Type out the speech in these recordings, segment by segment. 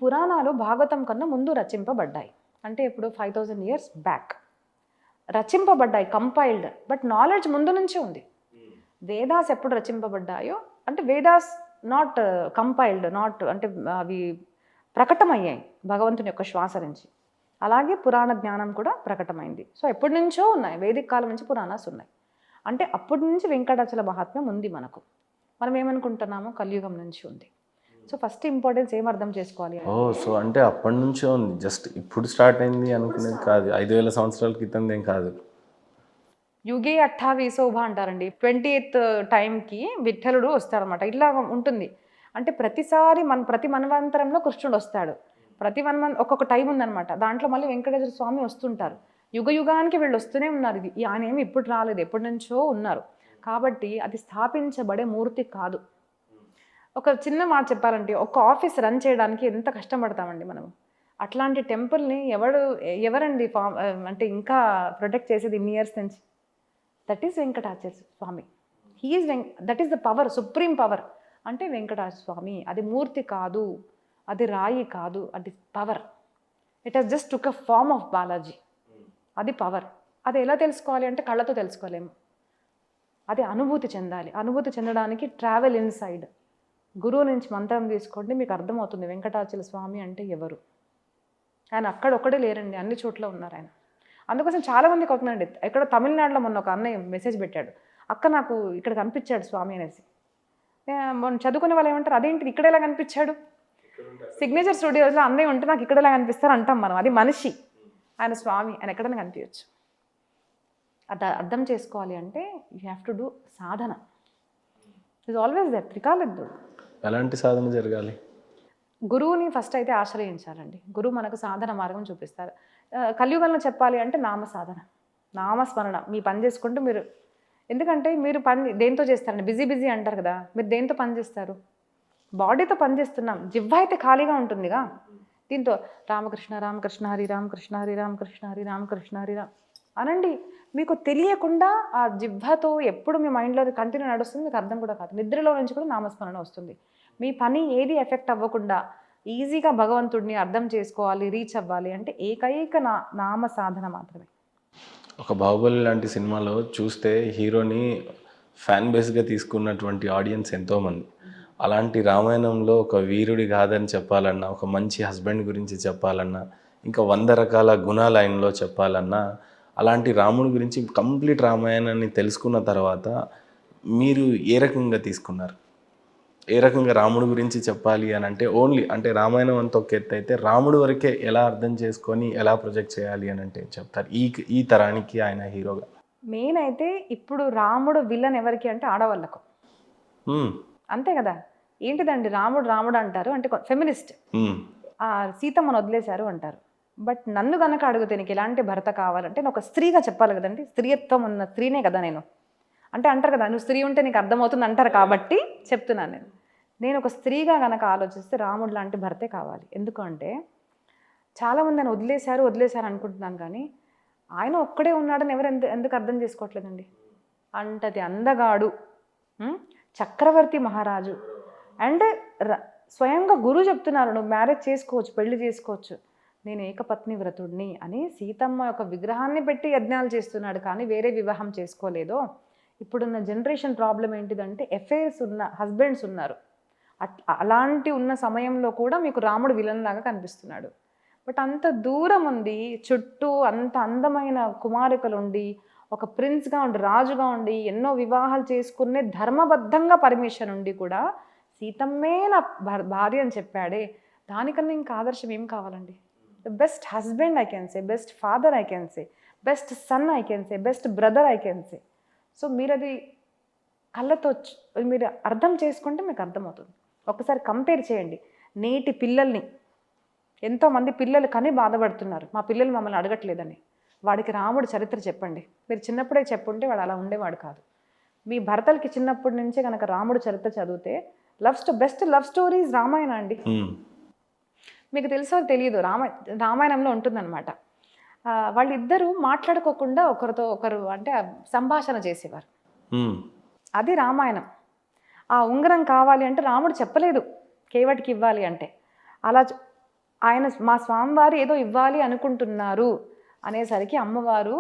పురాణాలు భాగవతం కన్నా ముందు రచింపబడ్డాయి. అంటే ఇప్పుడు 5000 ఇయర్స్ బ్యాక్ రచింపబడ్డాయి, కంపైల్డ్. బట్ నాలెడ్జ్ ముందు నుంచే ఉంది. వేదాస్ ఎప్పుడు రచింపబడ్డాయో అంటే వేదాస్ నాట్ కంపైల్డ్, నాట్ అంటే అవి ప్రకటమయ్యాయి భగవంతుని యొక్క శ్వాస నుంచి. అలాగే పురాణ జ్ఞానం కూడా ప్రకటమైంది. సో ఎప్పటి నుంచో ఉన్నాయి, వేదిక కాలం నుంచి పురాణాస్ ఉన్నాయి. అంటే అప్పటి నుంచి వెంకటాచల మహాత్మ్యం ఉంది మనకు. మనం ఏమనుకుంటున్నామో కలియుగం నుంచి ఉంది. సో ఫస్ట్ ఇంపార్టెన్స్ ఏం అర్థం చేసుకోవాలి సో అంటే అప్పటి నుంచే ఉంది, జస్ట్ ఇప్పుడు స్టార్ట్ అయింది అనుకునేది కాదు, 5000 సంవత్సరాల క్రితం ఏం కాదు. యుగే 28 శోభ అంటారండి. 28th టైంకి విఠలుడు వస్తాడనమాట. ఇట్లా ఉంటుంది. అంటే ప్రతిసారి ప్రతి మన్వంతరంలో కృష్ణుడు వస్తాడు. ప్రతి ఒక్కొక్క టైం ఉందనమాట. దాంట్లో మళ్ళీ వెంకటేశ్వర స్వామి వస్తుంటారు. యుగ యుగానికి వీళ్ళు వస్తూనే ఉన్నారు. ఇది ఆయన ఏమి ఇప్పుడు రాలేదు, ఎప్పటి నుంచో ఉన్నారు. కాబట్టి అది స్థాపించబడే మూర్తి కాదు. ఒక చిన్న మాట చెప్పాలంటే ఒక ఆఫీస్ రన్ చేయడానికి ఎంత కష్టపడతామండి మనం. అట్లాంటి టెంపుల్ని ఎవరండి అంటే ఇంకా ప్రొటెక్ట్ చేసేది ఇన్ని ఇయర్స్ నుంచి? That is Venkatachala Swami. That is the power, supreme power. అంటే వెంకటాచల స్వామి అది మూర్తి కాదు, అది రాయి కాదు, అది power. It has just took a form of Balaji. అది పవర్. అది ఎలా తెలుసుకోవాలి అంటే కళ్ళతో తెలుసుకోలేము, అది అనుభూతి చెందాలి. అనుభూతి చెందడానికి ట్రావెల్ ఇన్సైడ్. గురువు నుంచి మంత్రం తీసుకోండి, మీకు అర్థమవుతుంది వెంకటాచల స్వామి అంటే ఎవరు. ఆయన అక్కడొక్కడే లేరండి, అన్ని చోట్ల ఉన్నారు ఆయన. అందుకోసం చాలామందికి అవుతుందండి. ఇక్కడ తమిళనాడులో మొన్న ఒక అన్నయ్య మెసేజ్ పెట్టాడు, అక్క నాకు ఇక్కడ కనిపించాడు స్వామి అనేసి. మొన్న చదువుకునే వాళ్ళు ఏమంటారు, అదేంటి ఇక్కడ ఎలా కనిపించాడు? సిగ్నేచర్ స్టూడియోస్లో అన్నయ్య ఉంటే నాకు ఇక్కడ ఎలా కనిపిస్తారు అంటాం మనం. అది మనిషి, ఆయన స్వామి, ఆయన ఎక్కడైనా కనిపించచ్చు. అది అర్థం చేసుకోవాలి అంటే you have to do sadhana. Is always that త్రికాలజ్ఞుడు. ఎలాంటి సాధన జరగాలి? గురువుని ఫస్ట్ అయితే ఆశ్రయించాలండి. గురువు మనకు సాధన మార్గం చూపిస్తారు. కలియుగంలో చెప్పాలి అంటే నామ సాధన, నామస్మరణ. మీ పని చేసుకుంటూ మీరు, ఎందుకంటే మీరు పని దేంతో చేస్తారండి? బిజీ అంటారు కదా, మీరు దేంతో పని చేస్తారు? బాడీతో పని చేస్తున్నాం, జివ్వ అయితే ఖాళీగా ఉంటుందిగా. దీంతో రామకృష్ణ రామకృష్ణ హరి రామకృష్ణ హరి రామకృష్ణ హరి రామకృష్ణ హరి రామ్ అనండి. మీకు తెలియకుండా ఆ జివ్వతో ఎప్పుడు మీ మైండ్లో కంటిన్యూ నడుస్తుంది, మీకు అర్థం కూడా కాదు. నిద్రలో నుంచి కూడా నామస్మరణ వస్తుంది. మీ పని ఏది ఎఫెక్ట్ అవ్వకుండా ఈజీగా భగవంతుడిని అర్థం చేసుకోవాలి, రీచ్ అవ్వాలి అంటే ఏకైక నామ సాధన మాత్రమే. ఒక బాహుబలి లాంటి సినిమాలో చూస్తే హీరోని ఫ్యాన్ బేస్గా తీసుకున్నటువంటి ఆడియన్స్ ఎంతోమంది. అలాంటి రామాయణంలో ఒక వీరుడి గాథని చెప్పాలన్నా, ఒక మంచి హస్బెండ్ గురించి చెప్పాలన్నా, ఇంకా 100 రకాల గుణాలు ఆయనలో చెప్పాలన్నా, అలాంటి రాముడి గురించి కంప్లీట్ రామాయణాన్ని తెలుసుకున్న తర్వాత మీరు ఏ రకంగా తీసుకున్నారు? ఏ రకంగా రాముడి గురించి చెప్పాలి అని అంటే ఓన్లీ అంటే రామాయణం అంత ఒక ఎత్తు అయితే రాముడి వరకే ఎలా అర్థం చేసుకొని ఎలా ప్రొజెక్ట్ చేయాలి అని అంటే చెప్తారు ఈ తరానికి ఆయన హీరోగా? మెయిన్ అయితే ఇప్పుడు రాముడు విలన్ ఎవరికి అంటే ఆడవాళ్ళకు. అంతే కదా. ఏంటిదండి రాముడు అంటారు అంటే ఫెమినిస్ట్. సీతమ్మను వదిలేశారు అంటారు. బట్ నన్ను కనుక అడిగితే నీకు ఎలాంటి భర్త కావాలంటే నేను ఒక స్త్రీగా చెప్పాలి కదండి. స్త్రీత్వం ఉన్న స్త్రీనే కదా నేను. అంటే అంటారు కదా, నువ్వు స్త్రీ ఉంటే నీకు అర్థమవుతుంది అంటారు. కాబట్టి చెప్తున్నాను నేను ఒక స్త్రీగా కనుక ఆలోచిస్తే రాముడు లాంటి భర్తే కావాలి. ఎందుకు అంటే చాలామంది ఆయన వదిలేశారు అనుకుంటున్నాను, కానీ ఆయన ఒక్కడే ఉన్నాడని ఎవరు ఎందుకు అర్థం చేసుకోవట్లేదండి. అంటది అందగాడు, చక్రవర్తి మహారాజు. అండ్ స్వయంగా గురువు చెప్తున్నారు, నువ్వు మ్యారేజ్ చేసుకోవచ్చు, పెళ్లి చేసుకోవచ్చు, నేను ఏకపత్ని వ్రతుడిని అని సీతమ్మ యొక్క విగ్రహాన్ని పెట్టి యజ్ఞాలు చేస్తున్నాడు, కానీ వేరే వివాహం చేసుకోలేదో. ఇప్పుడున్న జనరేషన్ ప్రాబ్లం ఏంటిదంటే ఎఫైర్స్ ఉన్న హస్బెండ్స్ ఉన్నారు. అలాంటి ఉన్న సమయంలో కూడా మీకు రాముడు విలన్ లాగా కనిపిస్తున్నాడు. బట్ అంత దూరం ఉంది, చుట్టూ అంత అందమైన కుమారికలు ఉండి, ఒక ప్రిన్స్గా ఉండి, రాజుగా ఉండి, ఎన్నో వివాహాలు చేసుకునే ధర్మబద్ధంగా పర్మిషన్ ఉండి కూడా సీతమ్మే నా భార్య అని చెప్పాడే, దానికన్నా ఇంకా ఆదర్శం ఏం కావాలండి? The best husband I can say, best father I can say, best son I can say, best brother I can say. So మీరు అది కళ్ళతో మీరు అర్థం చేసుకుంటే మీకు అర్థమవుతుంది. ఒకసారి కంపేర్ చేయండి. నేటి పిల్లల్ని, ఎంతోమంది పిల్లలు కని బాధపడుతున్నారు, మా పిల్లలు మమ్మల్ని అడగట్లేదని. వాడికి రాముడు చరిత్ర చెప్పండి. మీరు చిన్నప్పుడే చెప్పుంటే వాడు అలా ఉండేవాడు కాదు. మీ భర్తలకి చిన్నప్పటి నుంచే కనుక రాముడు చరిత్ర చదివితే బెస్ట్ లవ్ స్టోరీస్ రామాయణ అండి. మీకు తెలుసో తెలియదు, రామాయణంలో ఉంటుందన్నమాట. వాళ్ళిద్దరూ మాట్లాడుకోకుండా ఒకరితో ఒకరు అంటే సంభాషణ చేసేవారు. అది రామాయణం. ఆ ఉంగరం కావాలి అంటే రాముడు చెప్పలేదు కేవటికి ఇవ్వాలి అంటే. అలా ఆయన మా స్వామివారు ఏదో ఇవ్వాలి అనుకుంటున్నారు అనేసరికి అమ్మవారు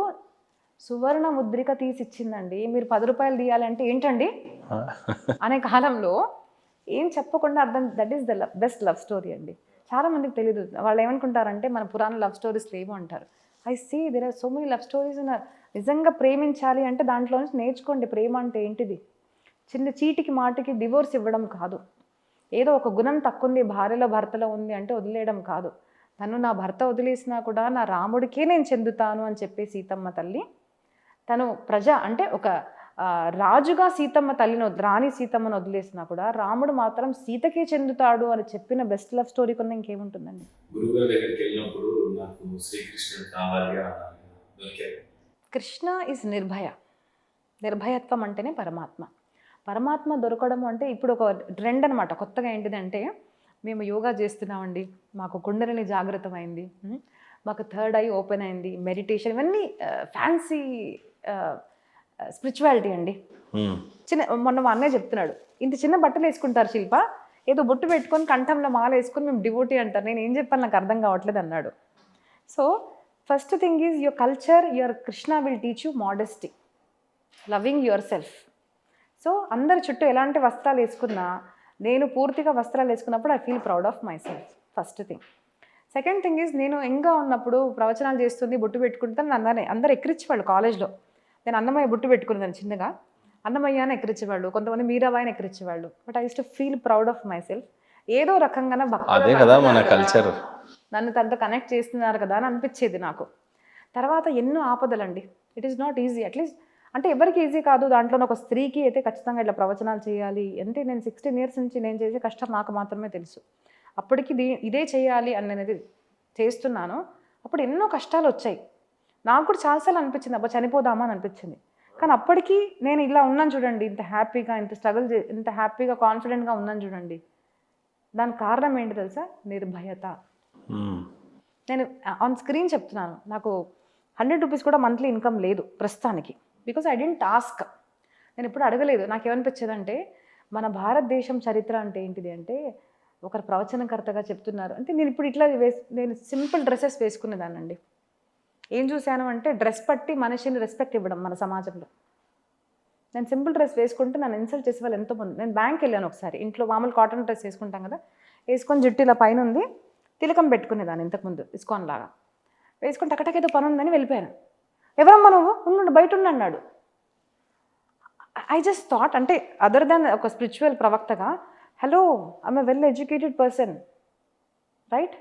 సువర్ణ ముద్రిక తీసిచ్చిందండి. మీరు 10 రూపాయలు తీయాలంటే ఏంటండి అనే కాలంలో ఏం చెప్పకుండా అర్థం. That is the best love story అండి. చాలా మందికి తెలియదు. వాళ్ళు ఏమనుకుంటారంటే మన పురాణ లవ్ స్టోరీస్ లేవు అంటారు. I see there are so many love stories. నిజంగా ప్రేమించాలి అంటే దాంట్లో నుంచి నేర్చుకోండి. ప్రేమ అంటే ఏంటిది? చిన్న చీటికి మాటికి డివోర్స్ ఇవ్వడం కాదు. ఏదో ఒక గుణం తక్కువ భార్యలో భర్తలో ఉంది అంటే వదిలేయడం కాదు. తను నా భర్త వదిలేసినా కూడా నా రాముడికే నేను చెందుతాను అని చెప్పి సీతమ్మ తల్లి తను అంటే ఒక రాజుగా సీతమ్మ తల్లిని రాణి సీతమ్మను వదిలేసినా కూడా రాముడు మాత్రం సీతకే చెందుతాడు అని చెప్పిన బెస్ట్ లవ్ స్టోరీ కొన్న ఇంకేముంటుందండి. గురుగారి దగ్గరికి వెళ్ళినప్పుడు నాకు శ్రీకృష్ణుడు కావాలి అన్నారు. కృష్ణ ఇస్ నిర్భయ. నిర్భయత్వం అంటేనే పరమాత్మ. పరమాత్మ దొరకడం అంటే ఇప్పుడు ఒక ట్రెండ్ అనమాట. కొత్తగా ఏంటిదంటే మేము యోగా చేస్తున్నామండి, మాకు కుండలిని జాగృతమైంది, మాకు థర్డ్ ఐ ఓపెన్ అయింది, మెడిటేషన్, ఇవన్నీ ఫ్యాన్సీ స్పిరిచువాలిటీ అండి. మొన్న మా అన్నయ్య చెప్తున్నాడు, ఇంత చిన్న బట్టలు వేసుకుంటారు శిల్ప, ఏదో బొట్టు పెట్టుకొని కంఠంలో మాల వేసుకొని మేము డివోటీ అంటారు. నేను ఏం చెప్పాలి నాకు అర్థం కావట్లేదు అన్నాడు. So first thing is your culture, your Krishna will teach you modesty, loving your self. So అందరి చుట్టూ ఎలాంటి వస్త్రాలు వేసుకున్నా నేను పూర్తిగా వస్త్రాలు వేసుకున్నప్పుడు I feel proud of my self. First thing. Second thing is నేను యంగ్గా ఉన్నప్పుడు ప్రవచనాలు చేస్తుంది బొట్టు పెట్టుకుంటాను అందరూ ఎక్కిరించేవాళ్ళు. కాలేజ్లో నేను అన్నమయ్య బొట్టు పెట్టుకునేదాన్ని చిన్నగా. అన్నమయ్య అని ఎక్కిరించేవాళ్ళు, కొంతమంది మీరాబాయిని ఎక్కిరించేవాళ్ళు. But I use to feel proud of myself. ఏదో రకంగా అదే కదా మన కల్చర్, నన్ను తనతో కనెక్ట్ చేస్తున్నారు కదా అని అనిపించేది నాకు. తర్వాత ఎన్నో ఆపదలండి. It is not easy. At least అంటే ఎవరికి ఈజీ కాదు. దాంట్లో ఒక స్త్రీకి అయితే ఖచ్చితంగా ఇట్లా ప్రవచనాలు చేయాలి అంటే నేను 16 years నుంచి నేను చేసే కష్టం నాకు మాత్రమే తెలుసు. అప్పటికి ఇదే చేయాలి అని అనేది చేస్తున్నాను. అప్పుడు ఎన్నో కష్టాలు వచ్చాయి. నాకు కూడా చాలాసార్లు అనిపించింది అబ్బా చనిపోదామా అని అనిపించింది. కానీ అప్పటికి నేను ఇలా ఉన్నాను చూడండి, ఇంత హ్యాపీగా, ఇంత హ్యాపీగా కాన్ఫిడెంట్గా ఉన్నాను చూడండి. దానికి కారణం ఏంటి తెలుసా? నిర్భయత. నేను ఆన్ స్క్రీన్ చెప్తున్నాను, నాకు 100 rupees కూడా మంత్లీ ఇన్కమ్ లేదు ప్రస్తుతానికి. Because I didn't ask. నేను ఇప్పుడు అడగలేదు. నాకేమనిపించేదంటే మన భారతదేశం చరిత్ర అంటే ఏంటిది అంటే ఒకరు ప్రవచనకర్తగా చెప్తున్నారు అంటే నేను ఇప్పుడు ఇట్లా నేను సింపుల్ డ్రెస్సెస్ వేసుకునేదానండి. ఏం చూశాను అంటే డ్రెస్ పట్టి మనిషిని రెస్పెక్ట్ ఇవ్వడం మన సమాజంలో. నేను సింపుల్ డ్రెస్ వేసుకుంటే నన్ను ఇన్సల్ట్ చేసే వాళ్ళు ఎంతోమంది. నేను బ్యాంక్ వెళ్ళాను ఒకసారి, ఇంట్లో మామూలు కాటన్ డ్రెస్ వేసుకుంటాం కదా, వేసుకొని జుట్టు ఇలా పైన ఉంది, తిలకం పెట్టుకునేదాన్ని ఇంతకుముందు ఇస్కాన్ లాగా వేసుకొని టకటకేదో పని ఉందని వెళ్ళిపోయాను. ఎవరమ్మా నువ్వు, ఉండు బయట ఉండి అన్నాడు. ఐ జస్ట్ థాట్ అంటే అదర్ దాన్ ఒక స్పిరిచువల్ ప్రవక్తగా, hello I'm a well educated person right.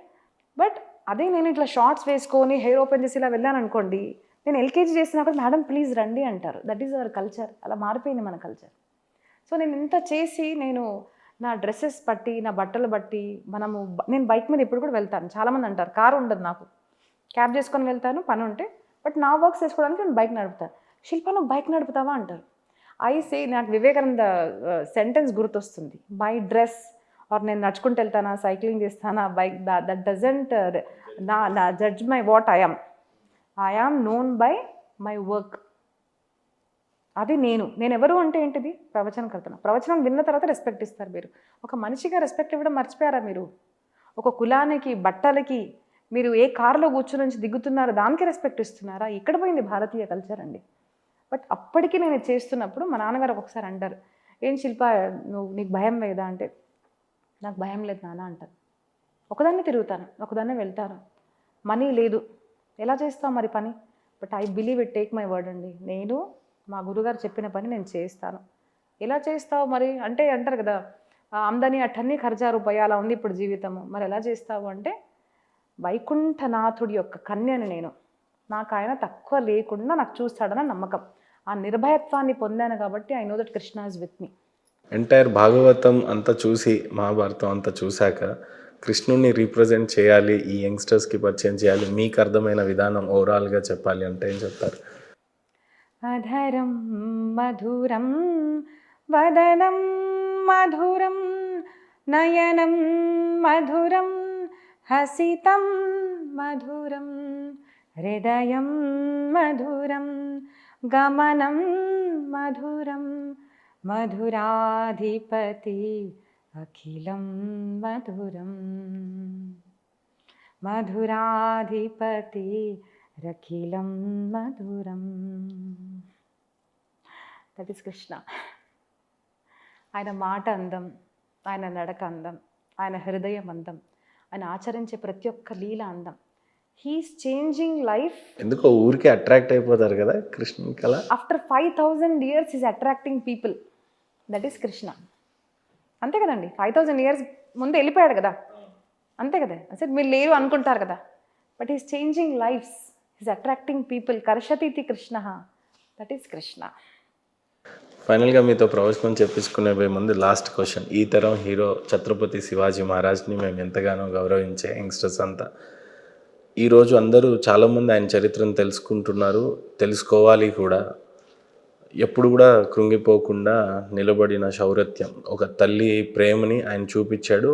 But అదే నేను ఇట్లా షార్ట్స్ వేసుకొని హెయిర్ ఓపెన్ చేసి ఇలా వెళ్ళాను అనుకోండి, నేను ఎల్కేజీ చేసినా కూడా మేడం ప్లీజ్ రండి అంటారు. That is our culture. అలా మారిపోయింది మన కల్చర్. సో నేను ఇంత చేసి నేను నా డ్రెస్సెస్ బట్టి నా బట్టలు బట్టి నేను బైక్ మీద ఇప్పుడు కూడా వెళ్తాను. చాలామంది అంటారు కారు ఉండదు నాకు, క్యాబ్ చేసుకొని వెళ్తాను పని ఉంటే. బట్ నా వర్క్స్ చేసుకోవడానికి నేను బైక్ నడుపుతాను. శిల్ప నువ్వు బైక్ నడుపుతావా అంటారు. నాకు వివేకానంద సెంటెన్స్ గుర్తొస్తుంది, మై డ్రెస్ ఆర్ నేను నడుచుకుంటూ వెళ్తానా, సైక్లింగ్ చేస్తానా, బైక్ దట్ డజంట్ నా judge my what I am known by my work. అది నేను ఎవరు అంటే ఏంటిది? ప్రవచనకర్తను. ప్రవచనం విన్న తర్వాత రెస్పెక్ట్ ఇస్తారు. మీరు ఒక మనిషిగా రెస్పెక్ట్ ఇవ్వడం మర్చిపోయారా మీరు? ఒక కులానికి, బట్టలకి, మీరు ఏ కారులో కూర్చుని నుంచి దిగుతున్నారో దానికి రెస్పెక్ట్ ఇస్తున్నారా? ఇక్కడ పోయింది భారతీయ కల్చర్ అండి. బట్ అప్పటికి నేను చేస్తున్నప్పుడు మా నాన్నగారు ఒక్కొక్కసారి అంటారు, ఏం శిల్ప నీకు భయం లేదా అంటే, నాకు భయం లేదు నాన్న అంటారు. ఒకదాన్నే తిరుగుతాను, ఒకదాన్నే వెళ్తాను. మనీ లేదు, ఎలా చేస్తావు మరి పని? But I believe it, take my word అండి. నేను మా గురుగారు చెప్పిన పని నేను చేస్తాను. ఎలా చేస్తావు మరి అంటే అంటారు కదా, ఆమ్దాని అఠన్ని ఖర్చా రూపాయి అలా ఉంది ఇప్పుడు జీవితము. మరి ఎలా చేస్తావు అంటే, వైకుంఠనాథుడి యొక్క కన్యని నేను, నాకు ఆయన తక్కువ లేకుండా నాకు చూస్తాడన్న నమ్మకం. ఆ నిర్భయత్వాన్ని పొందాను కాబట్టి I know that Krishna is with me. Entire Bhagavatam అంతా చూసి, మహాభారతం అంతా చూశాక కృష్ణుడిని రీప్రజెంట్ చేయాలి, ఈ యంగ్స్టర్స్కి పరిచయం చేయాలి, మీకు అర్థమైన విధానం ఓవరాల్గా చెప్పాలి అంటే ఏం చెప్తారు? అధరం మధురం వదనం మధురం నయనం మధురం హసితం మధురం హృదయం మధురం గమనం మధురం మధురాధిపతి అఖిలం మధురం. మధురాధిపతి రఖిలం మధురం. That is Krishna. ఆయన మాట అందం, ఆయన నడక అందం, ఆయన హృదయం అందం, ఆయన ఆచరించే ప్రతి ఒక్క లీల అందం. He's changing life. ఎందుకో ఊరికే అట్రాక్ట్ అయిపోతారు కదా కృష్ణ కళ. After 5000 years is attracting people. That is Krishna. అంతే కదండి, 5000 years ముందు వెళ్ళిపోయాడు కదా, అంతే కదా. అసలు మీరు లేరు అనుకుంటారు కదా, but is changing lives, is attracting people. కర్షతీతి కృష్ణ, దట్ ఈస్ కృష్ణ. ఫైనల్గా మీతో ప్రవచనం చెప్పించుకునే పోయే ముందు లాస్ట్ క్వశ్చన్. ఈ తరం హీరో ఛత్రపతి శివాజీ మహారాజ్ని మేము ఎంతగానో గౌరవించే యంగ్స్టర్స్ అంతా ఈరోజు అందరూ చాలామంది ఆయన చరిత్రను తెలుసుకుంటున్నారు, తెలుసుకోవాలి కూడా. ఎప్పుడు కూడా కృంగిపోకుండా నిలబడిన శౌర్యత్యం, ఒక తల్లి ప్రేమని ఆయన చూపించాడు,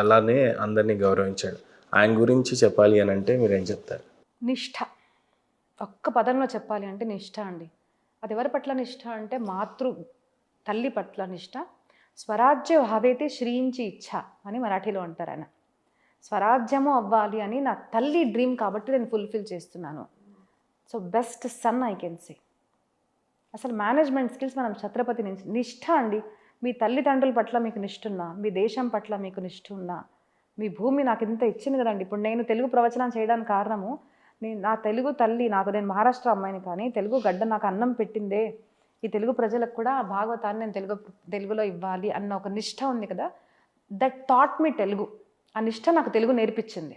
అలానే అందరినీ గౌరవించాడు. ఆయన గురించి చెప్పాలి అని అంటే మీరేం చెప్తారు? నిష్ఠ. ఒక్క పదంలో చెప్పాలి అంటే నిష్ఠ అండి. అది ఎవరి పట్ల నిష్ఠ అంటే తల్లి పట్ల నిష్ఠ. స్వరాజ్య భావేతే శ్రీంచి ఇచ్ఛ అని మరాఠీలో అంటారు ఆయన. స్వరాజ్యము అవ్వాలి అని నా తల్లి డ్రీమ్ కాబట్టి నేను ఫుల్ఫిల్ చేస్తున్నాను. So best son I can say. అసలు మేనేజ్మెంట్ స్కిల్స్ మనం ఛత్రపతి నుంచి. నిష్ఠ అండి. మీ తల్లిదండ్రుల పట్ల మీకు నిష్ఠ ఉన్నా, మీ దేశం పట్ల మీకు నిష్ఠ ఉన్నా, మీ భూమి నాకు ఇంత ఇచ్చింది కదండి. ఇప్పుడు నేను తెలుగు ప్రవచనం చేయడానికి కారణము, నా తెలుగు తల్లి, నేను మహారాష్ట్ర అమ్మాయిని కానీ తెలుగు గడ్డ నాకు అన్నం పెట్టిందే, ఈ తెలుగు ప్రజలకు కూడా ఆ భాగవతాన్ని నేను తెలుగులో ఇవ్వాలి అన్న ఒక నిష్ఠ ఉంది కదా. దట్ థాట్ మీ తెలుగు. ఆ నిష్ఠ నాకు తెలుగు నేర్పించింది.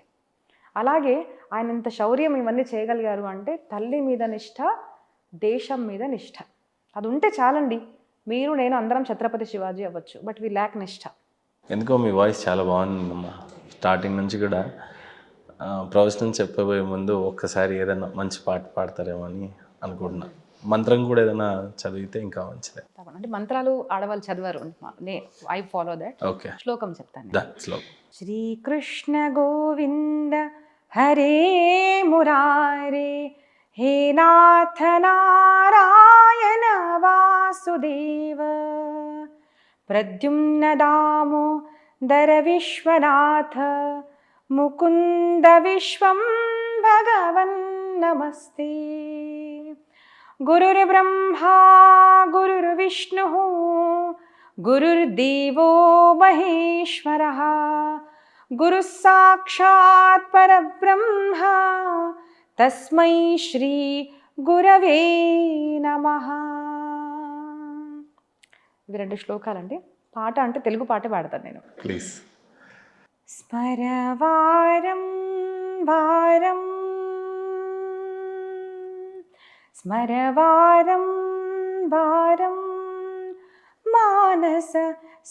అలాగే ఆయన ఇంత శౌర్యం ఇవన్నీ చేయగలిగారు అంటే తల్లి మీద నిష్ఠ, దేశం మీద నిష్ఠ. అది ఉంటే చాలండి. మీరు నేను అందరం ఛత్రపతి శివాజీ అవ్వచ్చు, బట్ వీ ల్యాక్ నిష్ఠ. ఎందుకో మీ వాయిస్ చాలా బాగుందమ్మా. స్టార్టింగ్ నుంచి కూడా ప్రవచనం చెప్పబోయే ముందు ఒక్కసారి ఏదైనా మంచి పాట పాడతారేమో అని అనుకుంటున్నా. మంత్రం కూడా ఏదైనా చదివితే ఇంకా మంచిదే. అంటే మంత్రాలు ఆడవాళ్ళు చదవరు, ఐ ఫాలో దట్. ఓకే, శ్లోకం చెప్తాను. శ్లోకం. శ్రీకృష్ణ గోవింద హరే మురారే, హే నాథ నారాయణ వాసుదేవ, ప్రద్యుమ్న దామోదర విశ్వనాథ, ముకుంద విశ్వం భగవన్ నమస్తే. గురుర్బ్రహ్మా గురుర్విష్ణుః గురుర్దేవో మహేశ్వరః, గురుః సాక్షాత్ పరబ్రహ్మ, తస్మై శ్రీ గురవే నమః. ఇవి 2 శ్లోకాలండి. పాట అంటే తెలుగు పాట పాడతాను నేను. ప్లీజ్. స్మరవారం వారం, స్మరవారం వారం, మానస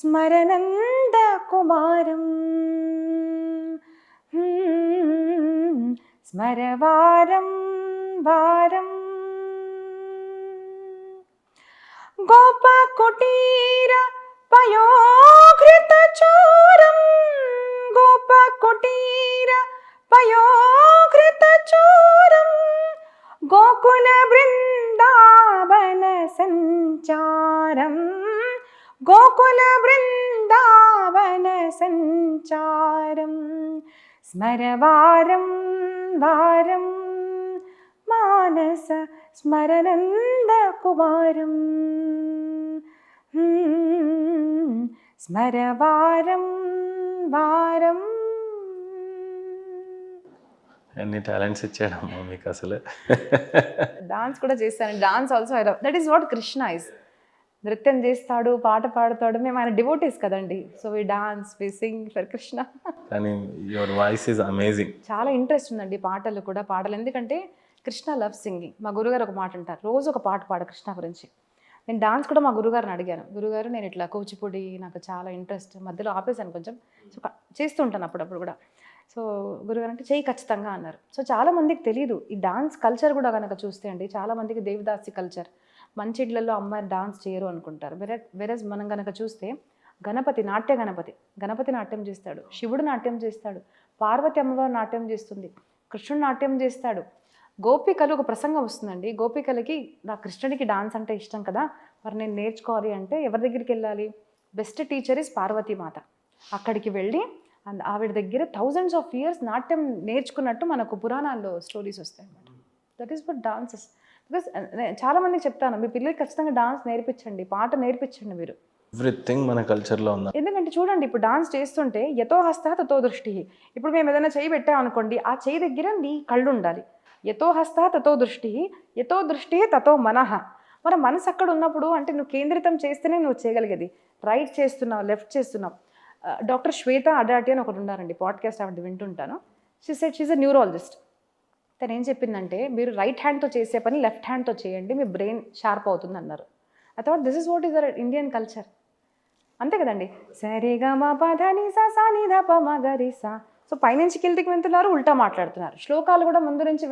స్మరనంద కుమారం. స్మరవారం వారం, గోపకుటీర పయోఘృత చోరం, గోపకుటీర పయోఘృత చోరం, గోకుల బృందావన సంచారం, గోకుల బృందావన సంచారం. స్మరవారం వారం, మానస స్మరనంద కుమారం. స్మరవారం వారం. ఎన్ని టాలెంట్స్ ఇచ్చాడమ్మా మీకు అసలు. డాన్స్ కూడా చేస్తాను. Dance also I love. That is what Krishna is. నృత్యం చేస్తాడు, పాట పాడతాడు. మేము ఆయన డివోటీస్ కదండి. So we dance, we sing for Krishna. కానీ యువర్ వాయిస్ ఈజ్ అమేజింగ్. చాలా ఇంట్రెస్ట్ ఉందండి పాటలు కూడా. ఎందుకంటే కృష్ణ లవ్ సింగింగ్. మా గురుగారు ఒక మాట అంటారు, రోజు ఒక పాట పాడు కృష్ణ గురించి. నేను డాన్స్ కూడా మా గురుగారిని అడిగాను, గురుగారు నేను ఇట్లా కూచిపూడి నాకు చాలా ఇంట్రెస్ట్, మధ్యలో ఆపేసాను కొంచెం, సో చేస్తూ ఉంటాను అప్పుడప్పుడు కూడా. సో గురుగారు అంటే చెయ్యి ఖచ్చితంగా అన్నారు. సో చాలామందికి తెలియదు ఈ డాన్స్ కల్చర్ కూడా కనుక చూస్తే అండి. చాలామందికి దేవదాసి కల్చర్, మంచి ఇళ్లలో అమ్మాయి డాన్స్ చేయరు అనుకుంటారు. వెరస్ మనం కనుక చూస్తే గణపతి నాట్యం చేస్తాడు, శివుడు నాట్యం చేస్తాడు, పార్వతి అమ్మవారు నాట్యం చేస్తుంది, కృష్ణుడు నాట్యం చేస్తాడు. గోపికలు ఒక ప్రసంగం వస్తుందండి. గోపికలకి నా కృష్ణుడికి డాన్స్ అంటే ఇష్టం కదా, మరి నేను నేర్చుకోవాలి అంటే ఎవరి దగ్గరికి వెళ్ళాలి? Best teacher is Parvati Mata. అక్కడికి వెళ్ళి అండ్ ఆవిడ దగ్గర థౌజండ్స్ ఆఫ్ ఇయర్స్ నాట్యం నేర్చుకున్నట్టు మనకు పురాణాల్లో స్టోరీస్ వస్తాయి అన్నమాట. That is what dances. Because చాలా మందికి చెప్తాను, మీ పిల్లలకి ఖచ్చితంగా డాన్స్ నేర్పించండి, పాట నేర్పించండి మీరు. ఎవ్రీథింగ్ మన కల్చర్లో ఉంది. ఎందుకంటే చూడండి, ఇప్పుడు డాన్స్ చేస్తుంటే యతో హస్త తతో దృష్టి. ఇప్పుడు మేము ఏదైనా చెయ్యి పెట్టామనుకోండి, ఆ చెయ్యి దగ్గర నీ కళ్ళు ఉండాలి. యతో హస్త తతో దృష్టి, యతో దృష్టి తతో మనః. మన మనసు అక్కడ ఉన్నప్పుడు అంటే నువ్వు కేంద్రితం చేస్తేనే నువ్వు చేయగలిగేది. రైట్ చేస్తున్నావు, లెఫ్ట్ చేస్తున్నావు. డాక్టర్ శ్వేత అడాటి అని ఒకటి ఉన్నారండి, పాడ్కాస్ట్ ఆవిడ వింటుంటాను. She's a neurologist. తను ఏం చెప్పిందంటే, మీరు రైట్ హ్యాండ్తో చేసే పని లెఫ్ట్ హ్యాండ్తో చేయండి, మీ బ్రెయిన్ షార్ప్ అవుతుంది అన్నారు. I thought this is what is our Indian culture. అంతే కదండి. సరిగమ పధని సా ని ధ ప మ గ రి సా. సో పైనుంచి కిందికి వెళ్తున్నారు, ఉల్టా మాట్లాడుతున్నారు. శ్లోకాలు కూడా ముందు నుంచి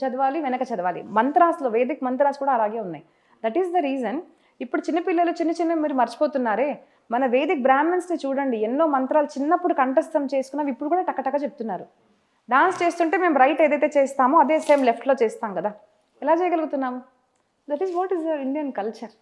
చదవాలి, వెనక చదవాలి. మంత్రాస్లో వేదిక్ మంత్రాస్ కూడా అలాగే ఉన్నాయి. That is the reason. ఇప్పుడు చిన్నపిల్లలు చిన్న మీరు మర్చిపోతున్నారే. మన వేదిక్ బ్రాహ్మణ్స్ని చూడండి, ఎన్నో మంత్రాలు చిన్నప్పుడు కంఠస్థం చేసుకున్నవి ఇప్పుడు కూడా టకటక చెప్తున్నారు. డాన్స్ చేస్తుంటే మేము రైట్ ఏదైతే చేస్తామో అదే సేమ్ లెఫ్ట్లో చేస్తాం కదా, ఎలా చేయగలుగుతున్నాము? That is what is your Indian culture.